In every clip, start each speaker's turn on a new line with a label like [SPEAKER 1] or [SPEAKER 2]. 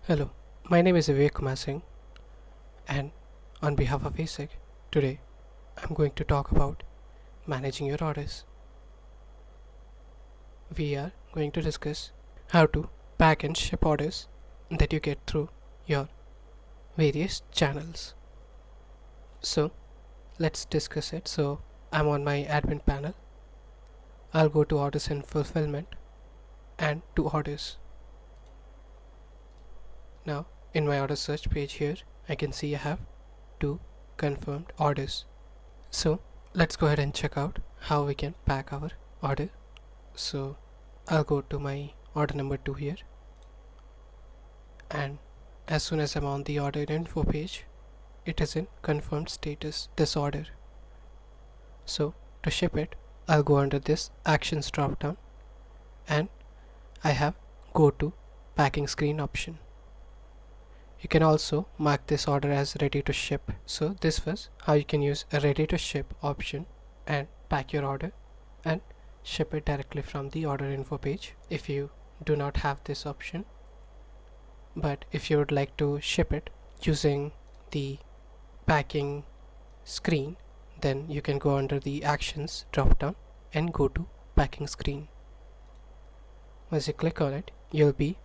[SPEAKER 1] Hello, my name is Vivek Kumar Singh, and on behalf of ASIC, today I'm going to talk about managing your orders. We are going to discuss how to pack and ship orders that you get through your various channels. So, let's discuss it. So, I'm on my admin panel. I'll go to orders and fulfillment and to orders. Now, in my order search page here, I can see I have 2 confirmed orders. So let's go ahead and check out how we can pack our order. So I'll go to my order number 2 here, and as soon as I'm on the order info page, it is in confirmed status, this order. So to ship it, I'll go under this actions drop down, and I have go to packing screen option. You can also mark this order as ready to ship. So this was how you can use a ready to ship option and pack your order and ship it directly from the order info page if you do not have this option. But if you would like to ship it using the packing screen, then you can go under the actions drop down and go to packing screen. Once you click on it, you'll be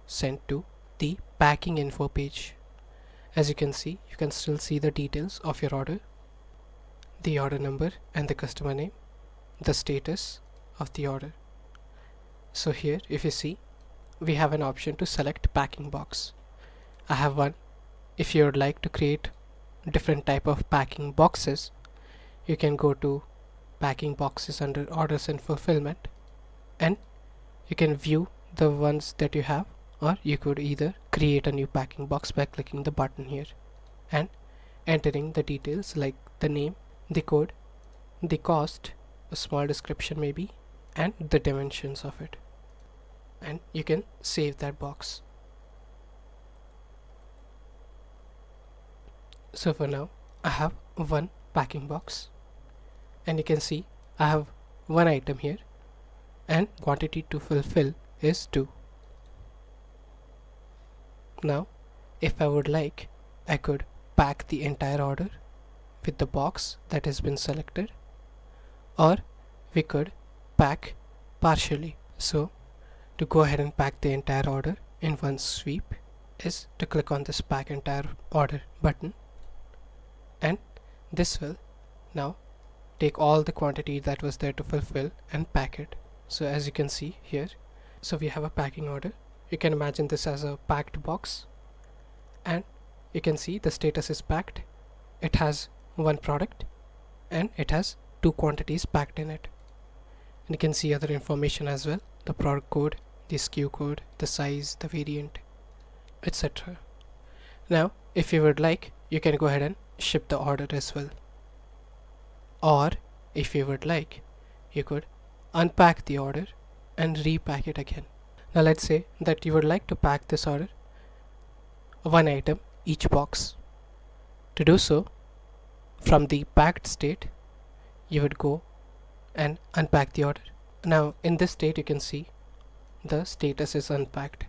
[SPEAKER 1] sent to the packing info page. As you can see, you can still see the details of your order, the order number and the customer name, the status of the order. So here, if you see, we have an option to select packing box. I have one. If you would like to create different type of packing boxes, you can go to packing boxes under orders and fulfillment, and you can view the ones that you have, or you could either create a new packing box by clicking the button here and entering the details like the name, the code, the cost, a small description maybe, and the dimensions of it, and you can save that box. So for now I have one packing box, and you can see I have one item here and quantity to fulfill is 2. Now if I would like, I could pack the entire order with the box that has been selected, or we could pack partially. So to go ahead and pack the entire order in one sweep is to click on this pack entire order button, and this will now take all the quantity that was there to fulfill and pack it. So as you can see here, so we have a packing order. You can imagine this as a packed box, and you can see the status is packed. It has one product and it has 2 quantities packed in it, and you can see other information as well, the product code, the SKU code, the size, the variant, etc. Now if you would like, you can go ahead and ship the order as well, or if you would like, you could unpack the order and repack it again. Now let's say that you would like to pack this order one item each box. To do so, from the packed state, you would go and unpack the order. Now in this state you can see the status is unpacked.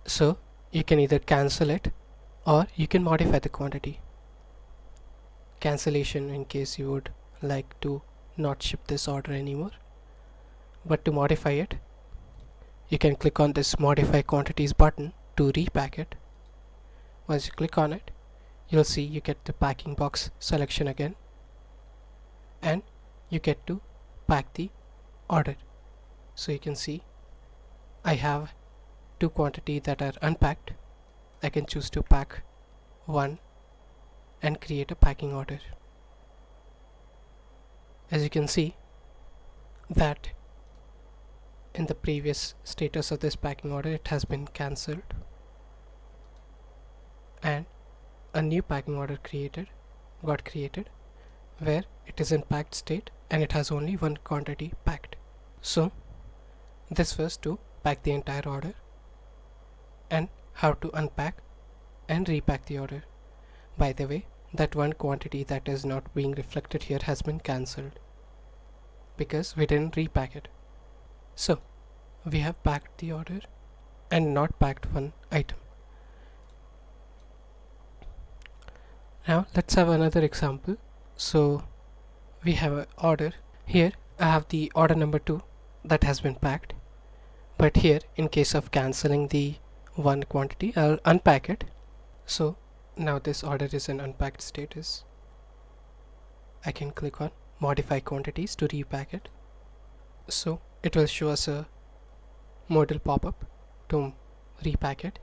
[SPEAKER 1] So you can either cancel it or you can modify the quantity. Cancellation in case you would like to not ship this order anymore. But to modify it, you can click on this modify quantities button to repack it. Once you click on it, you'll see you get the packing box selection again, and you get to pack the order. So you can see I have 2 quantity that are unpacked. I can choose to pack one and create a packing order. As you can see that in the previous status of this packing order, it has been cancelled and a new packing order got created where it is in packed state and it has only one quantity packed. So this was to pack the entire order and how to unpack and repack the order. By the way, that one quantity that is not being reflected here has been cancelled because we didn't repack it. So we have packed the order and not packed one item. Now let's have another example. So we have an order. Here I have the order number 2 that has been packed, but here in case of cancelling the one quantity, I'll unpack it. So now this order is in unpacked status. I can click on modify quantities to repack it. So it will show us a modal pop-up to repack it.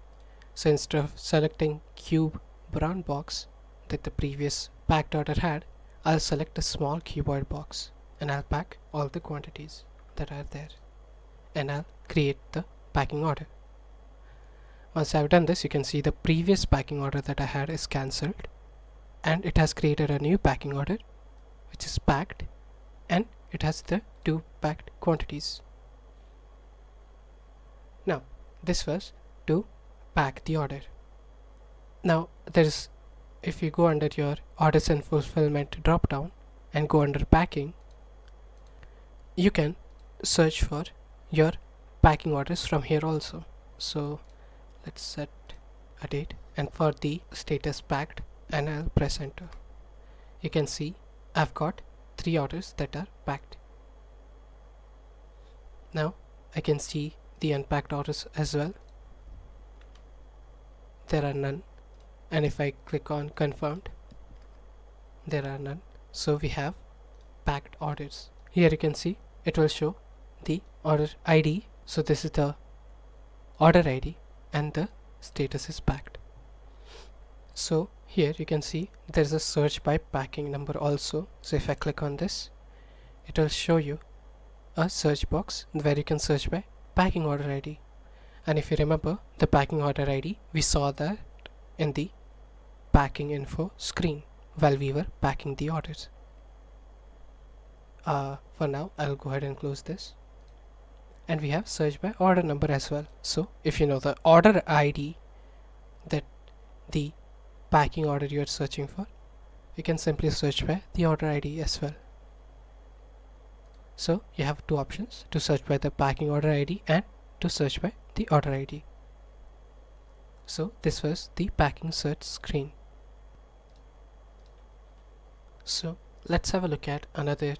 [SPEAKER 1] So instead of selecting cube brown box that the previous packed order had, I'll select a small cuboid box and I'll pack all the quantities that are there, and I'll create the packing order. Once I've done this, you can see the previous packing order that I had is cancelled, and it has created a new packing order which is packed, and it has the 2 packed quantities. Now this was to pack the order. Now there's, if you go under your orders and fulfillment drop down and go under packing, you can search for your packing orders from here also. So let's set a date, and for the status packed, and I'll press enter. You can see I've got 3 orders that are packed. Now I can see the unpacked orders as well. There are none, and if I click on confirmed, there are none. So we have packed orders. Here you can see it will show the order ID. So this is the order ID and the status is packed. So here you can see there's a search by packing number also. So if I click on this, it will show you a search box where you can search by packing order ID. And if you remember the packing order ID, we saw that in the packing info screen while we were packing the orders. For now I'll go ahead and close this, and we have search by order number as well. So if you know the order ID that the packing order you are searching for, you can simply search by the order ID as well. So you have 2 options, to search by the packing order ID and to search by the order ID. So this was the packing search screen. So let's have a look at another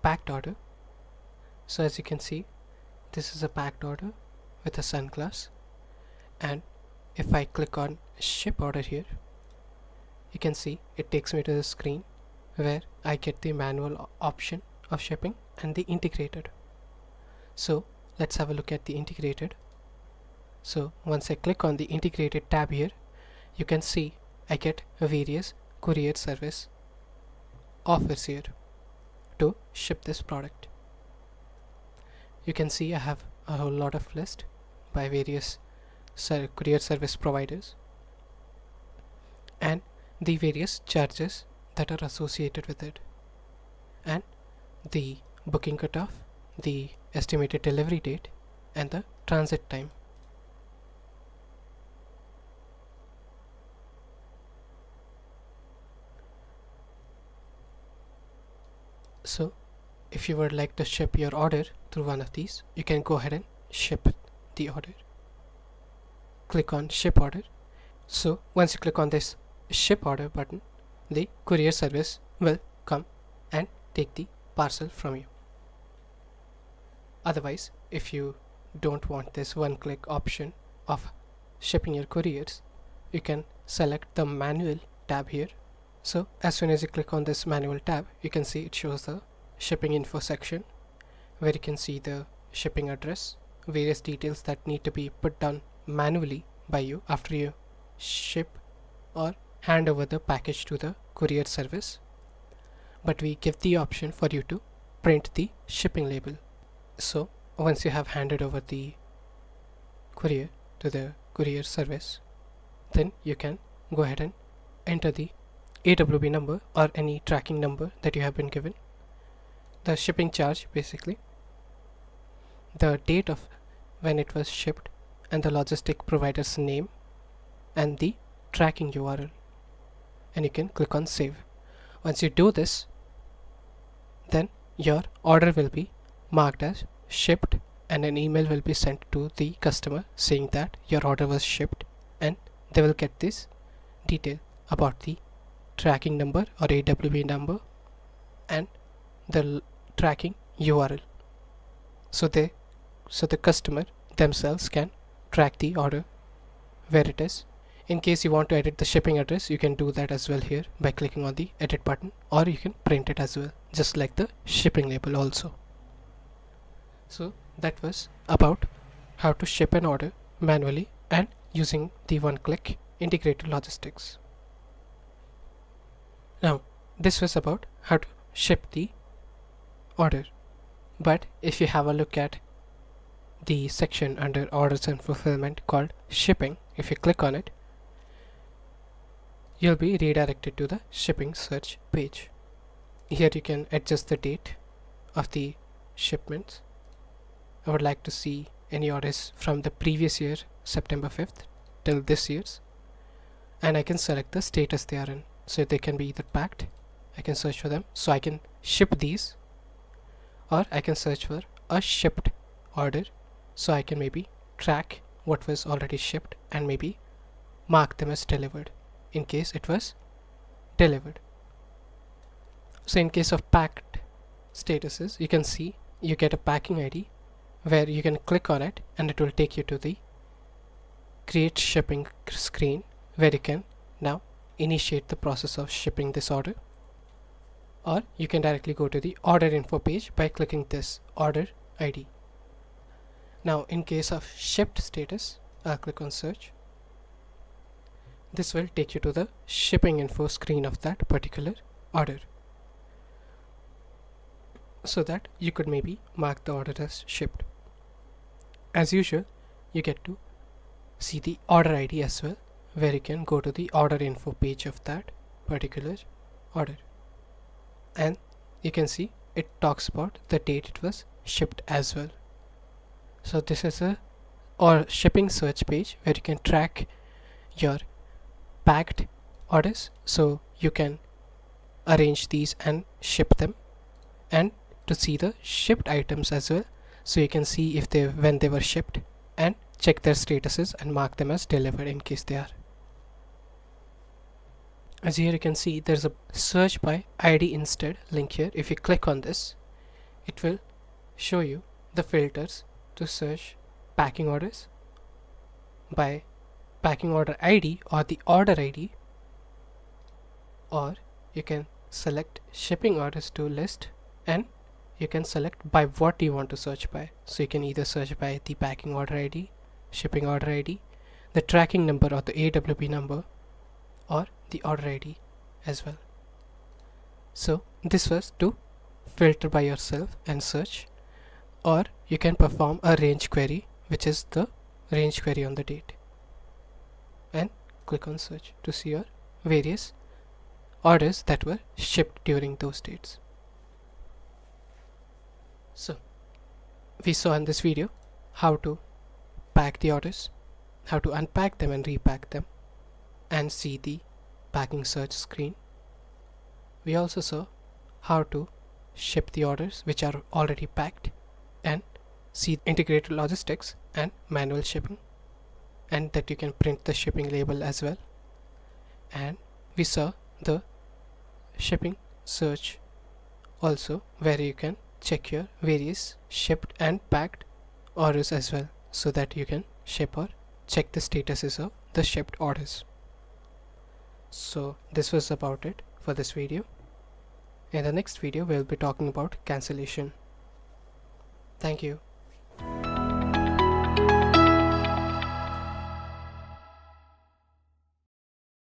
[SPEAKER 1] packed order. So as you can see, this is a packed order with a sunglass, and if I click on ship order here, you can see it takes me to the screen where I get the manual option of shipping and the integrated. So let's have a look at the integrated. So once I click on the integrated tab here, you can see I get various courier service offers here to ship this product. You can see I have a whole lot of list by various courier service providers and the various charges that are associated with it, and the booking cutoff, the estimated delivery date, and the transit time. So if you would like to ship your order through one of these, you can go ahead and ship the order. Click on ship order. So once you click on this ship order button, the courier service will come and take the parcel from you. Otherwise, if you don't want this one-click option of shipping your couriers, you can select the manual tab here. So as soon as you click on this manual tab, you can see it shows the shipping info section where you can see the shipping address, various details that need to be put down manually by you after you ship or hand over the package to the courier service. But we give the option for you to print the shipping label. So once you have handed over the courier to the courier service, then you can go ahead and enter the AWB number or any tracking number that you have been given, the shipping charge basically, the date of when it was shipped, and the logistic provider's name and the tracking URL, and you can click on save. Once you do this, then your order will be marked as shipped and an email will be sent to the customer saying that your order was shipped, and they will get this detail about the tracking number or AWB number and the tracking URL. So the customer themselves can track the order where it is. In case you want to edit the shipping address, you can do that as well here by clicking on the edit button, or you can print it as well, just like the shipping label also. So that was about how to ship an order manually and using the one-click integrated logistics. Now this was about how to ship the order, but if you have a look at the section under orders and fulfillment called shipping, if you click on it, you'll be redirected to the shipping search page. Here you can adjust the date of the shipments. I would like to see any orders from the previous year, September 5th, till this year's, and I can select the status they are in. So they can be either packed, I can search for them, so I can ship these, or I can search for a shipped order, so I can maybe track what was already shipped and maybe mark them as delivered in case it was delivered. So in case of packed statuses, you can see you get a packing ID where you can click on it and it will take you to the create shipping screen where you can now initiate the process of shipping this order, or you can directly go to the order info page by clicking this order ID. Now in case of shipped status, I'll click on search. This will take you to the shipping info screen of that particular order, so that you could maybe mark the order as shipped. As usual, you get to see the order ID as well, where you can go to the order info page of that particular order, and you can see it talks about the date it was shipped as well. So this is a shipping search page where you can track your packed orders, so you can arrange these and ship them, and to see the shipped items as well, so you can see if when they were shipped and check their statuses and mark them as delivered in case they are. As here you can see, there's a search by ID instead link here. If you click on this, it will show you the filters to search packing orders by packing order ID or the order ID, or you can select shipping orders to list, and you can select by what you want to search by. So you can either search by the packing order ID, shipping order ID, the tracking number or the AWB number, or the order ID as well. So this was to filter by yourself and search, or you can perform a range query, which is the range query on the date, and click on search to see your various orders that were shipped during those dates. So we saw in this video how to pack the orders, how to unpack them and repack them, and see the packing search screen. We also saw how to ship the orders which are already packed and see integrated logistics and manual shipping, and that you can print the shipping label as well. And we saw the shipping search also, where you can check your various shipped and packed orders as well, so that you can ship or check the statuses of the shipped orders. So this was about it for this video. In the next video we'll be talking about cancellation. Thank you.